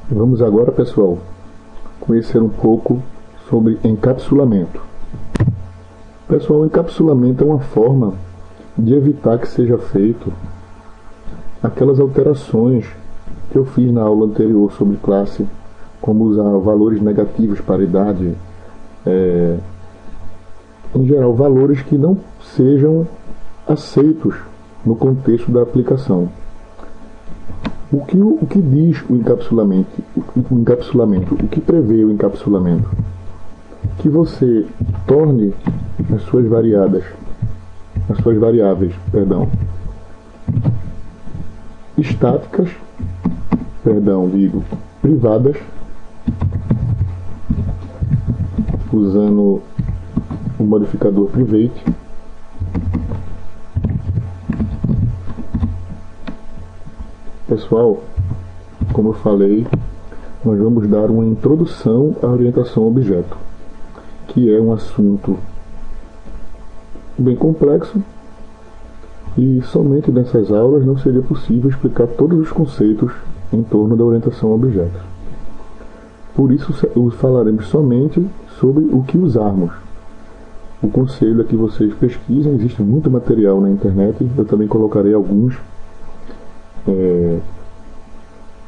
Vamos agora, pessoal, conhecer um pouco sobre encapsulamento. Pessoal, o encapsulamento é uma forma de evitar que seja feito aquelas alterações que eu fiz na aula anterior sobre classe, como usar valores negativos para idade, em geral, valores que não sejam aceitos no contexto da aplicação. O que diz o encapsulamento? O que prevê o encapsulamento? Que você torne as suas variáveis, estáticas, privadas, usando o modificador private, pessoal. Como eu falei, nós vamos dar uma introdução à orientação a objeto, que é um assunto bem complexo e somente nessas aulas não seria possível explicar todos os conceitos em torno da orientação a objetos. Por isso falaremos somente sobre o que usarmos. O conselho é que vocês pesquisem, existe muito material na internet, eu também colocarei algum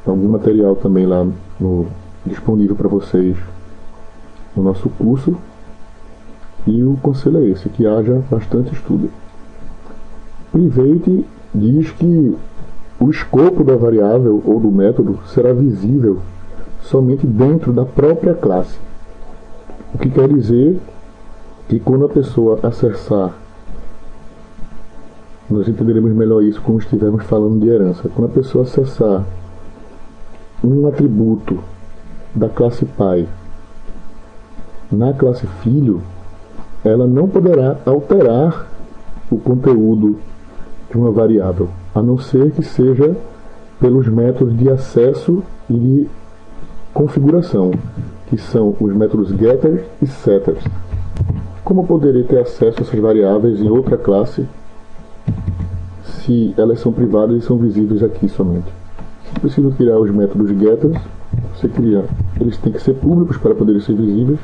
material também lá disponível para vocês no nosso curso, e o conselho é esse, que haja bastante estudo. Private diz que o escopo da variável ou do método será visível somente dentro da própria classe, o que quer dizer que quando a pessoa acessar, nós entenderemos melhor isso quando estivermos falando de herança. Quando a pessoa acessar um atributo da classe pai na classe filho, ela não poderá alterar o conteúdo de uma variável, a não ser que seja pelos métodos de acesso e de configuração, que são os métodos getter e setter. Como eu poderei ter acesso a essas variáveis em outra classe se elas são privadas e são visíveis aqui somente? Se preciso criar os métodos getters, eles têm que ser públicos para poderem ser visíveis,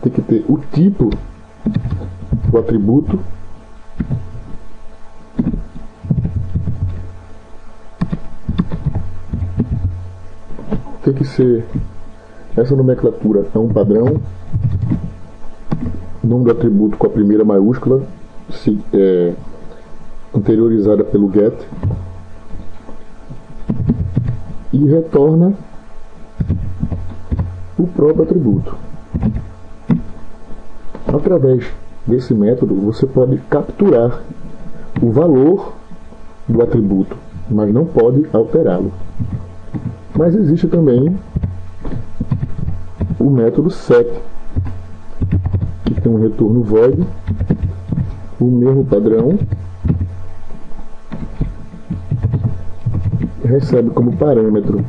tem que ter o tipo, o atributo, tem que ser, essa nomenclatura é um padrão, nome do atributo com a primeira maiúscula, anteriorizada pelo get, e retorna o próprio atributo. Através desse método você pode capturar o valor do atributo, mas não pode alterá-lo. Mas existe também o método set, que tem um retorno void, o mesmo padrão, recebe como parâmetro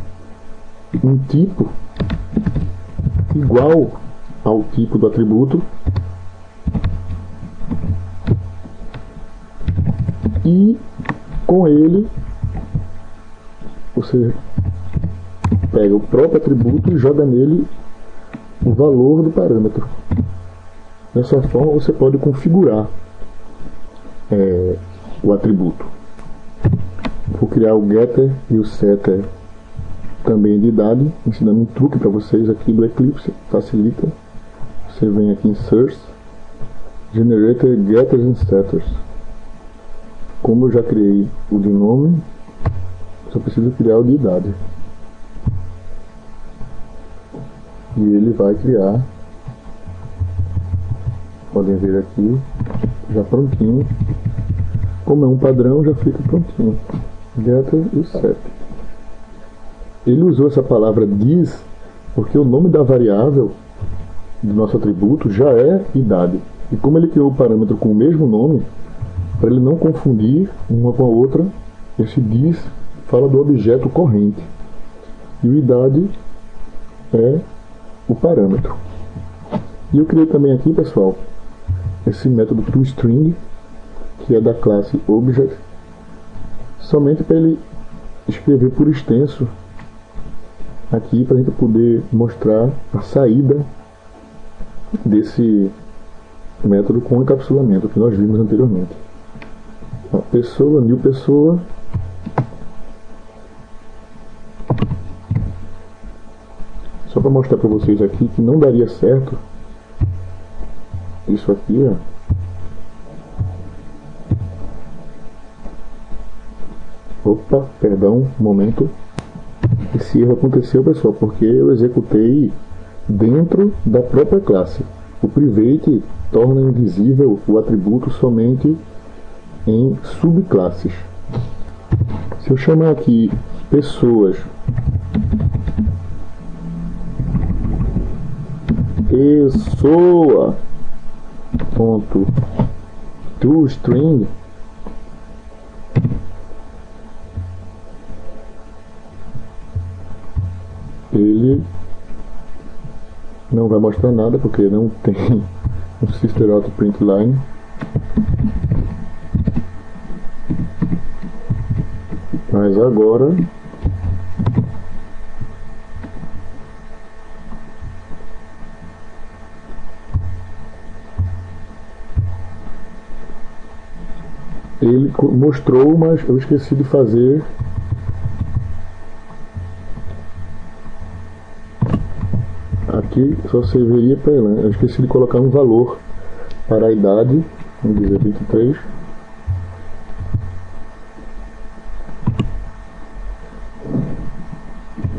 um tipo igual ao tipo do atributo e com ele você pega o próprio atributo e joga nele o valor do parâmetro. Dessa forma você pode configurar o atributo. Vou criar o getter e o setter também de idade, ensinando um truque para vocês aqui do Eclipse, facilita. Você vem aqui em Source, Generator Getters and Setters. Como eu já criei o de nome, só preciso criar o de idade. E ele vai criar, podem ver aqui, já prontinho. Como é um padrão, já fica prontinho. Getter e setter. Ele usou essa palavra this porque o nome da variável do nosso atributo já é idade. E como ele criou o parâmetro com o mesmo nome, para ele não confundir uma com a outra, esse this fala do objeto corrente. E o idade é o parâmetro. E eu criei também aqui, pessoal, esse método toString, que é da classe Object, somente para ele escrever por extenso aqui para a gente poder mostrar a saída desse método com encapsulamento que nós vimos anteriormente. Ó, pessoa, new pessoa. Só para mostrar para vocês aqui que não daria certo isso aqui, ó. Opa, perdão, um momento. Esse erro aconteceu, pessoal, porque eu executei dentro da própria classe. O private torna invisível o atributo somente em subclasses. Se eu chamar aqui pessoas pessoa ponto toString, ele não vai mostrar nada porque não tem um sister out print line. Mas agora ele mostrou, mas eu esqueci de fazer aqui, só serviria para ele. Eu esqueci de colocar um valor para a idade, vamos dizer 23.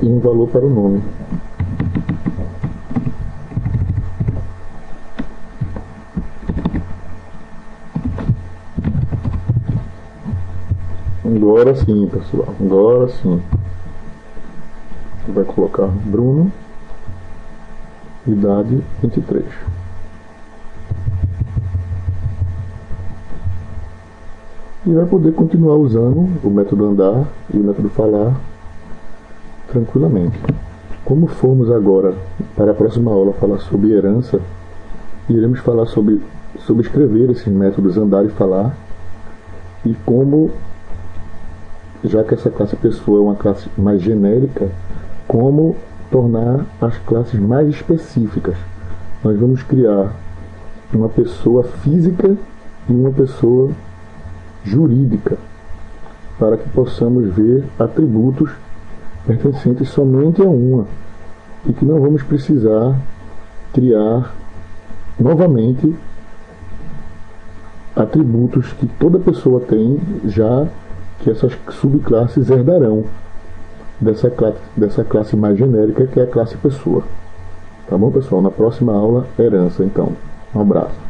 E um valor para o nome. Agora sim, pessoal. Agora sim. Vai colocar Bruno, idade 23. E vai poder continuar usando o método andar e o método falar tranquilamente. Como formos agora para a próxima aula falar sobre herança, iremos falar sobre escrever esses métodos andar e falar, e como, já que essa classe pessoa é uma classe mais genérica, como tornar as classes mais específicas. Nós vamos criar uma pessoa física e uma pessoa jurídica, para que possamos ver atributos pertencentes somente a uma, e que não vamos precisar criar novamente atributos que toda pessoa tem, já que essas subclasses herdarão dessa classe mais genérica, que é a classe pessoa. Tá bom, pessoal? Na próxima aula, herança, então. Um abraço.